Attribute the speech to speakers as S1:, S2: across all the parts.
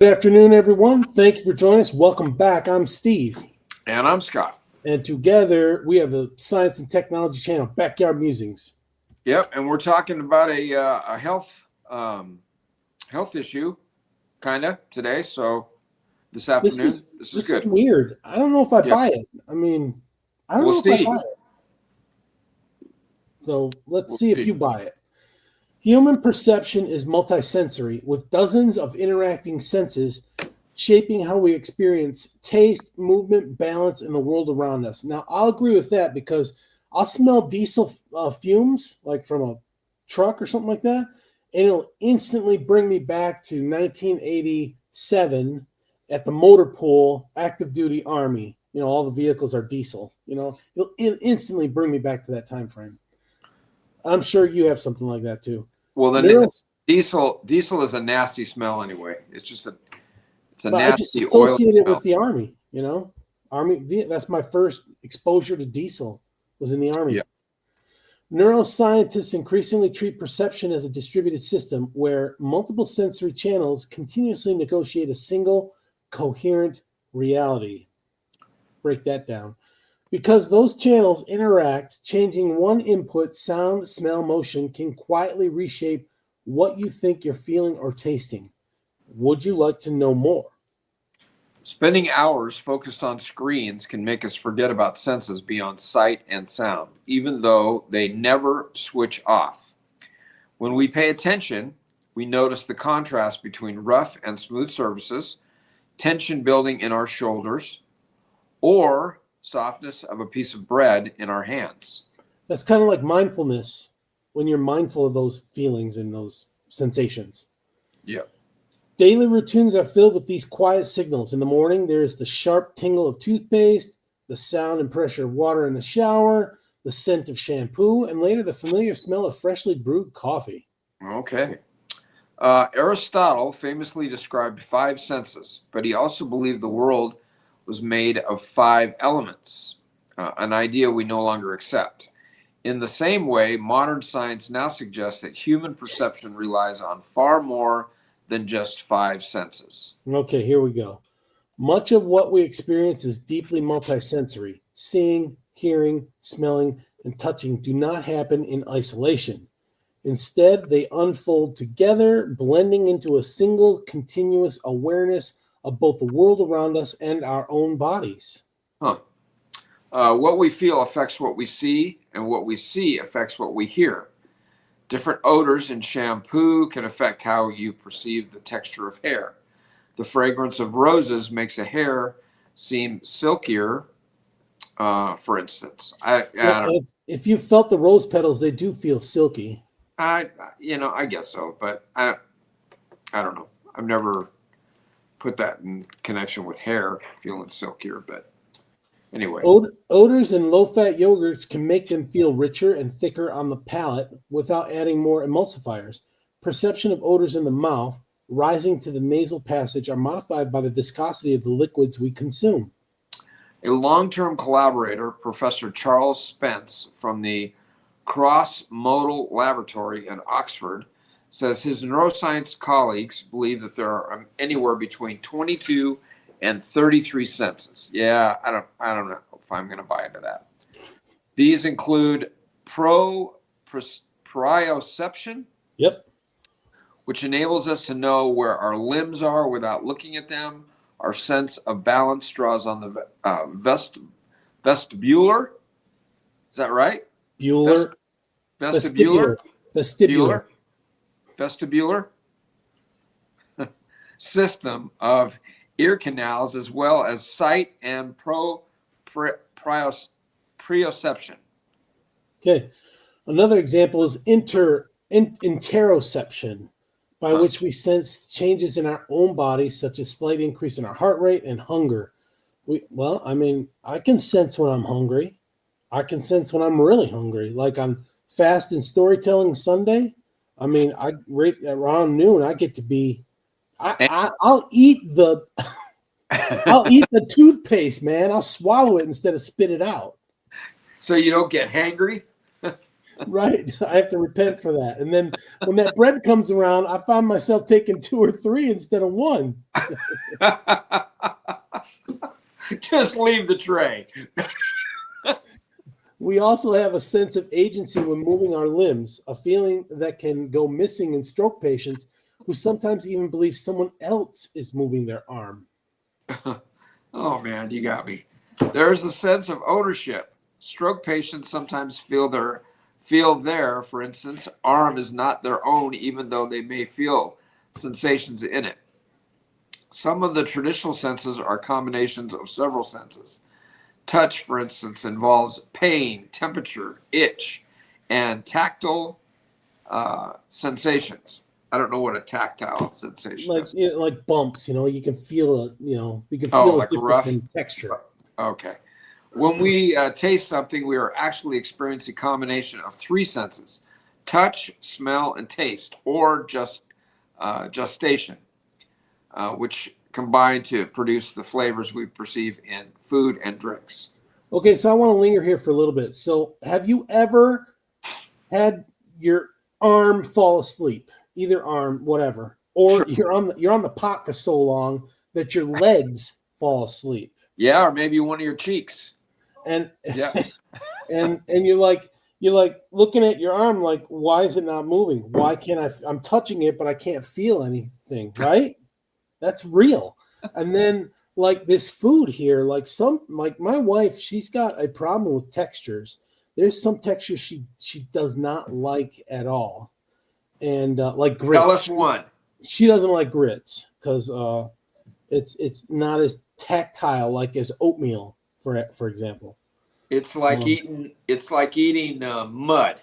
S1: Good afternoon, everyone. Thank you for joining us. Welcome back. I'm Steve.
S2: And I'm Scott.
S1: And together we have the Science and Technology channel, Backyard Musings.
S2: Yep, and we're talking about a health issue, kind of today. So this afternoon, this is good.
S1: Is weird. I don't know if I
S2: Yeah.
S1: buy it. I don't
S2: We'll
S1: know if
S2: see.
S1: I buy it. So let's see if you buy it. Human perception is multisensory, with dozens of interacting senses shaping how we experience taste, movement, balance, and the world around us. Now, I'll agree with that because I'll smell diesel fumes, like from a truck or something like that, and it'll instantly bring me back to 1987 at the motor pool, active duty Army. You know, all the vehicles are diesel. You know, it'll instantly bring me back to that time frame. I'm sure you have something like that too.
S2: Well, the diesel is a nasty smell anyway. It's a nasty
S1: I just associate it with the Army. You know, Army. That's my first exposure to diesel was in the Army.
S2: Yeah.
S1: Neuroscientists increasingly treat perception as a distributed system where multiple sensory channels continuously negotiate a single coherent reality. Break that down. Because those channels interact, changing one input, sound, smell, motion, can quietly reshape what you think you're feeling or tasting. Would you like to know more?
S2: Spending hours focused on screens can make us forget about senses beyond sight and sound, even though they never switch off. When we pay attention, we notice the contrast between rough and smooth surfaces, tension building in our shoulders, or softness of a piece of bread in our hands.
S1: That's kind of like mindfulness when you're mindful of those feelings and those sensations.
S2: Yeah.
S1: Daily routines are filled with these quiet signals. In the morning, there is the sharp tingle of toothpaste, the sound and pressure of water in the shower, the scent of shampoo, and later the familiar smell of freshly brewed coffee.
S2: Okay. Aristotle famously described 5 senses, but he also believed the world was made of 5 elements, an idea we no longer accept. In the same way, modern science now suggests that human perception relies on far more than just 5 senses.
S1: Okay, here we go. Much of what we experience is deeply multisensory. Seeing, hearing, smelling, and touching do not happen in isolation. Instead, they unfold together, blending into a single continuous awareness of both the world around us and our own bodies.
S2: What we feel affects what we see, and what we see affects what we hear. Different odors in shampoo can affect how you perceive the texture of hair. The fragrance of roses makes a hair seem silkier, for instance.
S1: If you felt the rose petals, they do feel silky.
S2: I guess so, but I don't know. I've never put that in connection with hair feeling silkier, but anyway.
S1: Odors and low-fat yogurts can make them feel richer and thicker on the palate without adding more emulsifiers. Perception of odors in the mouth, rising to the nasal passage, are modified by the viscosity of the liquids we consume.
S2: A long-term collaborator, Professor Charles Spence from the Cross-Modal Laboratory in Oxford, says his neuroscience colleagues believe that there are anywhere between 22 and 33 senses. Yeah, I don't know if I'm going to buy into that. These include proprioception, which enables us to know where our limbs are without looking at them. Our sense of balance draws on the vestibular. Is that right? Vestibular system of ear canals, as well as sight and proprioception.
S1: Okay. Another example is interoception, by which we sense changes in our own bodies, such as slight increase in our heart rate and hunger. I can sense when I'm hungry. I can sense when I'm really hungry. Like on Fast and Storytelling Sunday, right around noon, I get to be. I'll eat the toothpaste, man. I'll swallow it instead of spit it out.
S2: So you don't get hangry?
S1: Right. I have to repent for that. And then when that bread comes around, I find myself taking 2 or 3 instead of 1.
S2: Just leave the tray.
S1: We also have a sense of agency when moving our limbs, a feeling that can go missing in stroke patients who sometimes even believe someone else is moving their arm.
S2: Oh man, you got me. There's a sense of ownership. Stroke patients sometimes feel their, for instance, arm is not their own, even though they may feel sensations in it. Some of the traditional senses are combinations of several senses. Touch, for instance, involves pain, temperature, itch, and tactile sensations. I don't know what a tactile sensation
S1: Like
S2: is.
S1: like bumps, you can feel a you can
S2: Oh,
S1: feel a
S2: like
S1: difference
S2: rough?
S1: in texture.
S2: Okay. When we taste something, we are actually experiencing a combination of 3 senses: touch, smell, and taste, or just gestation, which combine to produce the flavors we perceive in food and drinks.
S1: Okay, so I want to linger here for a little bit. So, have you ever had your arm fall asleep, either arm, whatever, or
S2: Sure.
S1: you're on the pot for so long that your legs fall asleep,
S2: Yeah, or maybe one of your cheeks.
S1: and
S2: Yeah.
S1: and you're like looking at your arm like, why is it not moving? Why can't I'm touching it, but I can't feel anything, right? That's real. And then like this food here, like my wife, she's got a problem with textures. There's some textures she does not like at all, and like
S2: Tell
S1: grits.
S2: us one.
S1: She doesn't like grits because it's not as tactile like as oatmeal, for example. Um,
S2: It's like eating mud.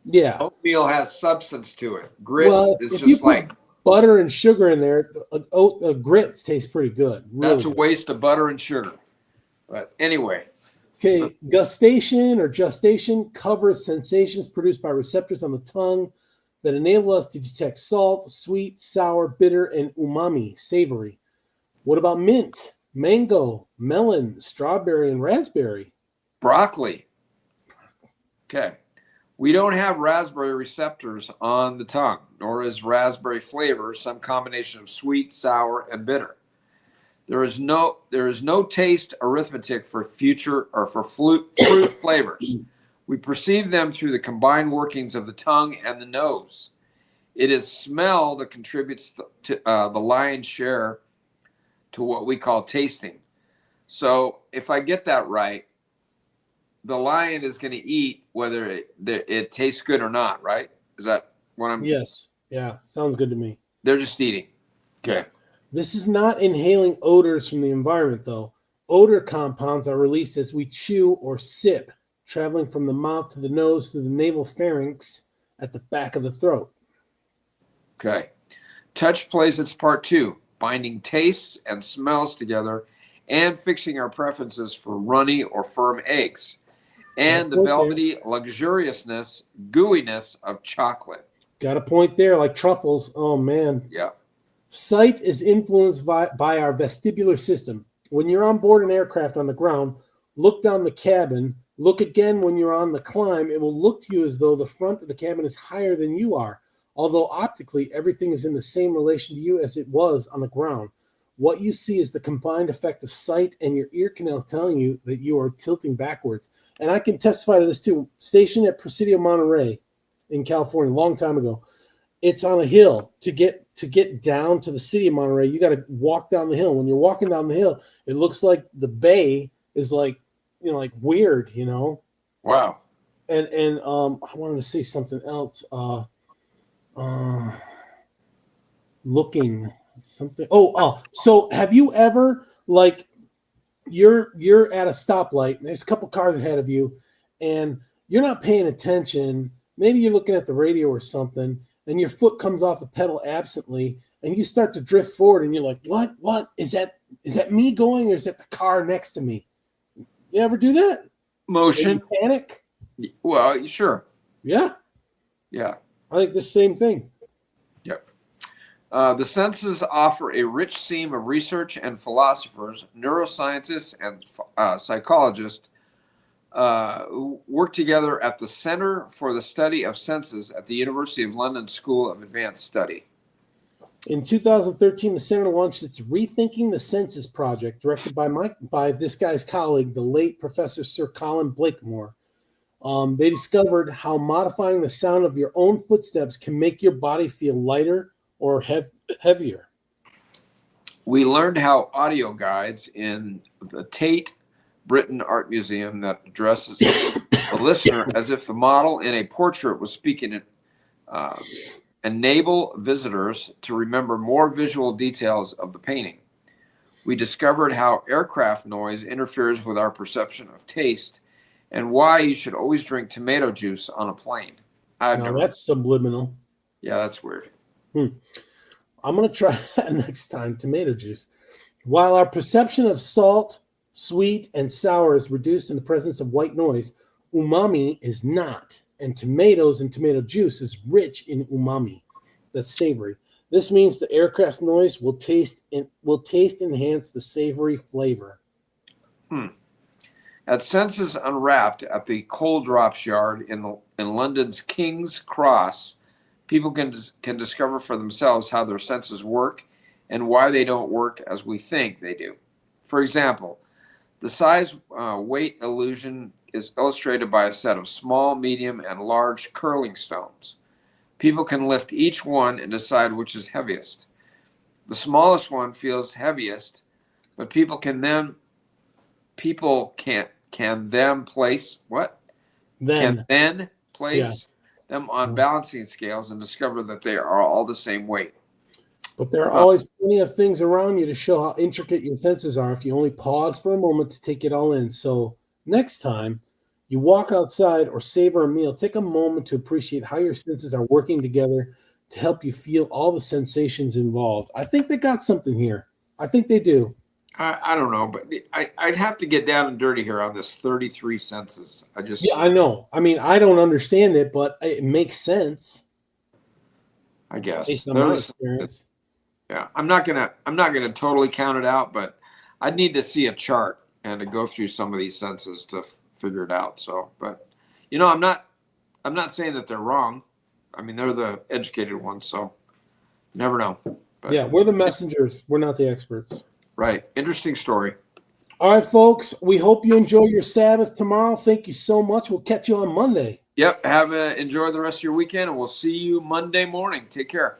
S1: yeah.
S2: Oatmeal has substance to it. Grits
S1: Well,
S2: is
S1: if you
S2: just
S1: put
S2: like
S1: butter and sugar in there, grits taste pretty good, really
S2: that's a
S1: good.
S2: waste of butter and sugar. But anyway,
S1: Okay, gustation or gestation covers sensations produced by receptors on the tongue that enable us to detect salt, sweet, sour, bitter, and umami, savory. What about mint, mango, melon, strawberry, and raspberry?
S2: broccoli. Okay. We don't have raspberry receptors on the tongue, nor is raspberry flavor some combination of sweet, sour, and bitter. There is no taste arithmetic for future or for fruit flavors. We perceive them through the combined workings of the tongue and the nose. It is smell that contributes to the lion's share to what we call tasting. So if I get that right, the lion is going to eat whether it tastes good or not, right? Is that what I'm?
S1: Yes. Yeah, sounds good to me.
S2: They're just eating.
S1: Yeah.
S2: Okay.
S1: This is not inhaling odors from the environment, though. Odor compounds are released as we chew or sip, traveling from the mouth to the nose through the nasal pharynx at the back of the throat.
S2: Okay. Touch plays its part too, binding tastes and smells together and fixing our preferences for runny or firm eggs
S1: Got a
S2: and the
S1: point there.
S2: velvety luxuriousness, gooiness of chocolate.
S1: Got a point there, like truffles. Oh, man.
S2: Yeah.
S1: Sight is influenced by our vestibular system. When you're on board an aircraft on the ground, look down the cabin. Look again when you're on the climb. It will look to you as though the front of the cabin is higher than you are, although optically everything is in the same relation to you as it was on the ground. What you see is the combined effect of sight and your ear canals telling you that you are tilting backwards. And I can testify to this too. Stationed at Presidio Monterey in California a long time ago, it's on a hill. To get down to the city of Monterey, you got to walk down the hill. When you're walking down the hill, it looks like the bay is like like weird,
S2: Wow.
S1: And I wanted to say something else. Looking something. So have you ever like you're at a stoplight and there's a couple cars ahead of you and you're not paying attention, maybe you're looking at the radio or something, and your foot comes off the pedal absently and you start to drift forward and you're like, what is that me going or is that the car next to me? You ever do that? And you
S2: Motion.
S1: panic?
S2: Well, sure.
S1: Yeah,
S2: Yeah.
S1: I think the same thing.
S2: Yep. The senses offer a rich seam of research, and philosophers, neuroscientists, and psychologists who work together at the Center for the Study of Senses at the University of London School of Advanced Study.
S1: In 2013, the center launched its Rethinking the Senses project, directed by this guy's colleague, the late Professor Sir Colin Blakemore. They discovered how modifying the sound of your own footsteps can make your body feel lighter or heavier.
S2: We learned how audio guides in the Tate Britain Art Museum that addresses the listener as if the model in a portrait was speaking, enable visitors to remember more visual details of the painting. We discovered how aircraft noise interferes with our perception of taste and why you should always drink tomato juice on a plane.
S1: That's subliminal.
S2: Yeah, that's weird.
S1: I'm going to try that next time, tomato juice. While our perception of salt, sweet, and sour is reduced in the presence of white noise, umami is not. And tomatoes and tomato juice is rich in umami. That's savory. This means the aircraft noise will taste enhance the savory flavor.
S2: At Senses Unwrapped at the Coal Drops Yard in London's King's Cross, people can discover for themselves how their senses work and why they don't work as we think they do. For example, the size weight illusion is illustrated by a set of small, medium, and large curling stones. People can lift each one and decide which is heaviest. The smallest one feels heaviest, but people can then place them on balancing scales and discover that they are all the same weight.
S1: But there are always plenty of things around you to show how intricate your senses are if you only pause for a moment to take it all in. So next time you walk outside or savor a meal, take a moment to appreciate how your senses are working together to help you feel all the sensations involved. I think they got something here. I think they do.
S2: I don't know, but I'd have to get down and dirty here on this 33 senses.
S1: I know. I mean, I don't understand it, but it makes sense.
S2: I guess.
S1: Based on my experience.
S2: Yeah, I'm not gonna totally count it out, but I'd need to see a chart and to go through some of these senses to figure it out. So, but I'm not saying that they're wrong. I mean, they're the educated ones, so you never know. But,
S1: yeah, we're the messengers. We're not the experts.
S2: Right. Interesting story.
S1: All right, folks. We hope you enjoy your Sabbath tomorrow. Thank you so much. We'll catch you on Monday.
S2: Yep. Enjoy the rest of your weekend, and we'll see you Monday morning. Take care.